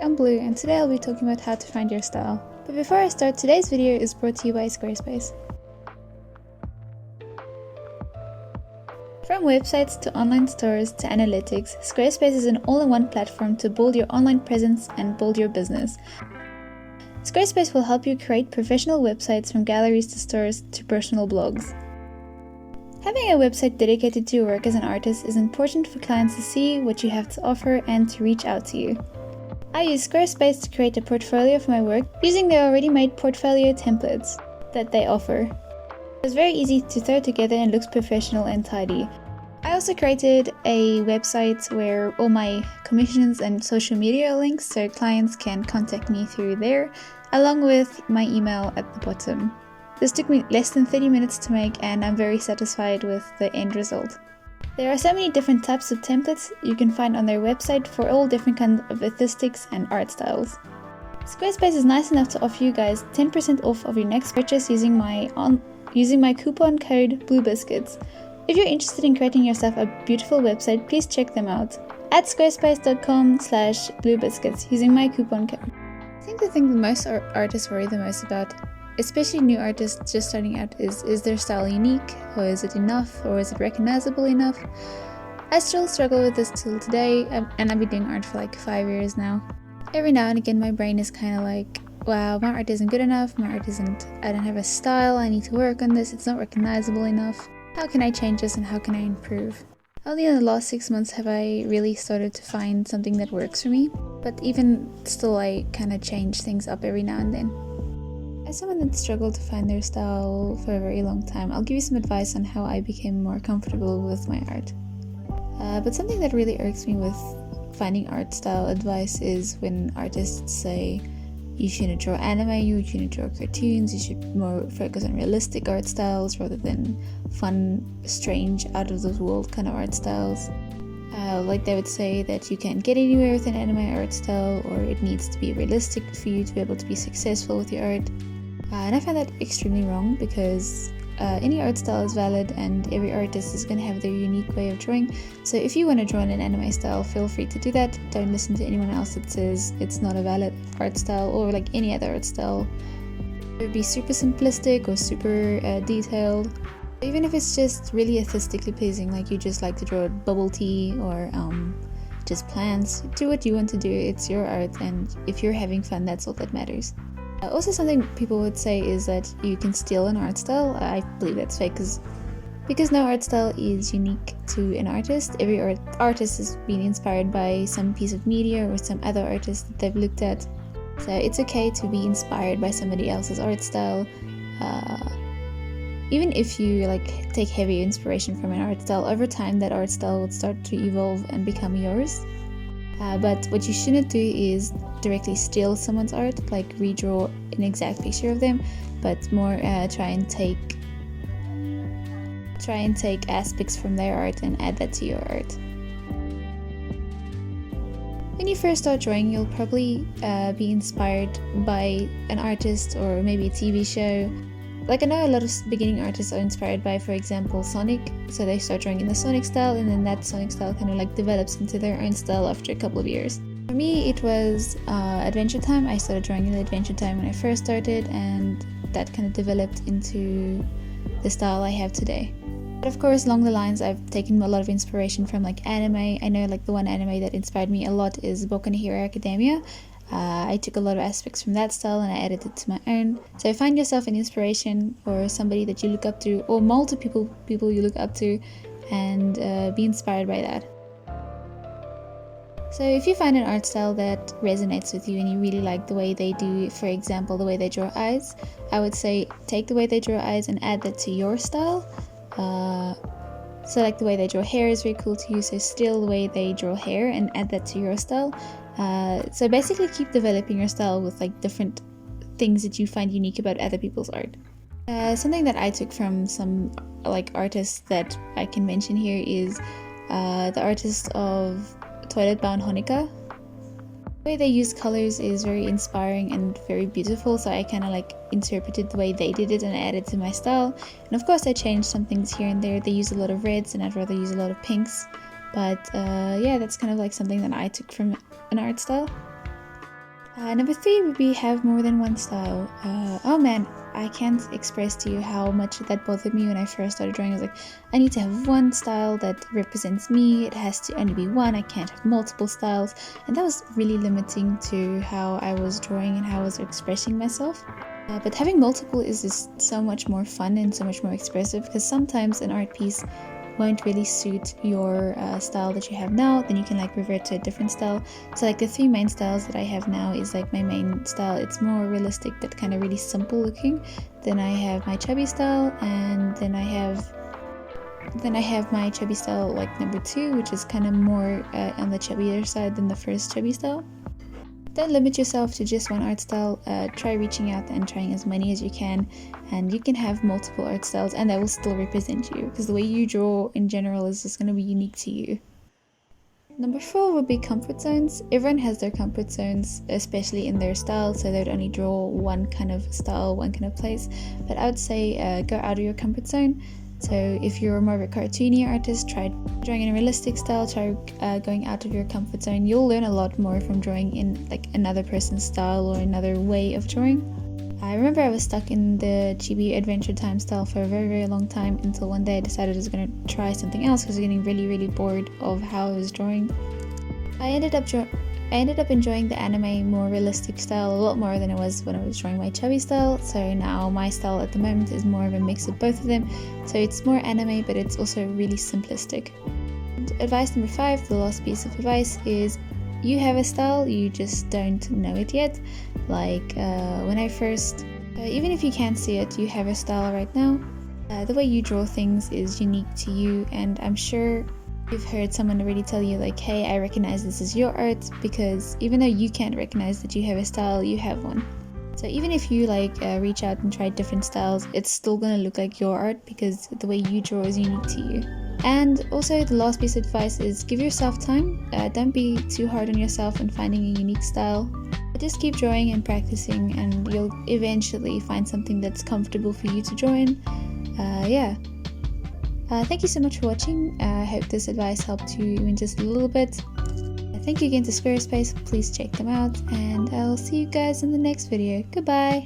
I'm Blue, and today I'll be talking about how to find your style. But before I start, today's video is brought to you by Squarespace. From websites to online stores to analytics, Squarespace is an all-in-one platform to build your online presence and build your business. Squarespace will help you create professional websites from galleries to stores to personal blogs. Having a website dedicated to your work as an artist is important for clients to see what you have to offer and to reach out to you. I use Squarespace to create a portfolio for my work using the already made portfolio templates that they offer. It's very easy to throw together and looks professional and tidy. I also created a website where all my commissions and social media are linked so clients can contact me through there, along with my email at the bottom. This took me less than 30 minutes to make, and I'm very satisfied with the end result. There are so many different types of templates you can find on their website for all different kinds of aesthetics and art styles. Squarespace is nice enough to offer you guys 10% off of your next purchase using my coupon code BlueBiscuits. If you're interested in creating yourself a beautiful website, please check them out at squarespace.com/bluebiscuits using my coupon code. I think the thing that most artists worry the most about, especially new artists just starting out, is their style unique, or is it enough, or is it recognizable enough? I still struggle with this till today, and I've been doing art for like 5 years now. Every now and again my brain is kind of like, wow, my art isn't good enough, I don't have a style, I need to work on this, it's not recognizable enough. How can I change this and how can I improve? Only in the last 6 months have I really started to find something that works for me, but even still I kind of change things up every now and then. As someone that struggled to find their style for a very long time, I'll give you some advice on how I became more comfortable with my art. But something that really irks me with finding art style advice is when artists say you shouldn't draw anime, you shouldn't draw cartoons, you should more focus on realistic art styles rather than fun, strange, out of this world kind of art styles. Like they would say that you can't get anywhere with an anime art style, or it needs to be realistic for you to be able to be successful with your art. And I find that extremely wrong because any art style is valid and every artist is going to have their unique way of drawing. So if you want to draw in an anime style, feel free to do that. Don't listen to anyone else that says it's not a valid art style, or like any other art style. It would be super simplistic or super detailed. Even if it's just really aesthetically pleasing, like you just like to draw bubble tea or just plants, do what you want to do. It's your art, and if you're having fun, that's all that matters. Also, something people would say is that you can steal an art style. I believe that's fake because no art style is unique to an artist. Every artist has been inspired by some piece of media or some other artist that they've looked at. So it's okay to be inspired by somebody else's art style. Even if you take heavy inspiration from an art style, over time that art style will start to evolve and become yours. But what you shouldn't do is directly steal someone's art, like redraw an exact picture of them, but more try and take aspects from their art and add that to your art. When you first start drawing, you'll probably be inspired by an artist or maybe a TV show. Like I know a lot of beginning artists are inspired by, for example, Sonic, so they start drawing in the Sonic style, and then that Sonic style kind of develops into their own style after a couple of years. For me, it was Adventure Time. I started drawing in Adventure Time when I first started, and that kind of developed into the style I have today. But of course, along the lines, I've taken a lot of inspiration from anime. I know the one anime that inspired me a lot is Boku no Hero Academia. I took a lot of aspects from that style and I added it to my own. So find yourself an inspiration or somebody that you look up to, or multiple people you look up to, and be inspired by that. So if you find an art style that resonates with you and you really like the way they do, for example, the way they draw eyes, I would say take the way they draw eyes and add that to your style. So the way they draw hair is very cool to you, so steal the way they draw hair and add that to your style. So basically keep developing your style with different things that you find unique about other people's art. Something that I took from some artists that I can mention here is the artist of Toilet Bound Honika. The way they use colors is very inspiring and very beautiful, so I kind of interpreted the way they did it and added to my style. And of course I changed some things here and there. They use a lot of reds and I'd rather use a lot of pinks. But yeah, that's kind of something that I took from an art style. Number 3 would be have more than one style. Oh man, I can't express to you how much that bothered me when I first started drawing. I was like, I need to have one style that represents me. It has to only be one. I can't have multiple styles. And that was really limiting to how I was drawing and how I was expressing myself. But having multiple is just so much more fun and so much more expressive, because sometimes an art piece won't really suit your style that you have now. Then you can like revert to a different style. So like the 3 main styles that I have now is like my main style. It's more realistic but kind of really simple looking. Then I have my chubby style, and then I have my chubby style like number 2, which is kind of more on the chubbier side than the first chubby style. Don't limit yourself to just one art style. Try reaching out and trying as many as you can, and you can have multiple art styles and that will still represent you, because the way you draw in general is just going to be unique to you. Number 4 would be comfort zones. Everyone has their comfort zones, especially in their style, so they would only draw one kind of style, one kind of place. But I would say go out of your comfort zone. So if you're more of a cartoony artist, try drawing in a realistic style, try going out of your comfort zone. You'll learn a lot more from drawing in like another person's style or another way of drawing. I remember I was stuck in the chibi Adventure Time style for a very, very long time, until one day I decided I was going to try something else because I was getting really, really bored of how I was drawing. I ended up enjoying the anime more realistic style a lot more than it was when I was drawing my chubby style. So now my style at the moment is more of a mix of both of them. So it's more anime, but it's also really simplistic. And advice number 5, the last piece of advice, is you have a style, you just don't know it yet. Like when I first, even if you can't see it, you have a style right now. The way you draw things is unique to you, and I'm sure you've heard someone already tell you like, hey, I recognize this is your art, because even though you can't recognize that you have a style, you have one. So even if you like reach out and try different styles, it's still gonna look like your art because the way you draw is unique to you. And also the last piece of advice is give yourself time. Don't be too hard on yourself in finding a unique style. Just keep drawing and practicing, and you'll eventually find something that's comfortable for you to draw in. Thank you so much for watching. I hope this advice helped you even just a little bit. Thank you again to Squarespace. Please check them out, and I'll see you guys in the next video. Goodbye!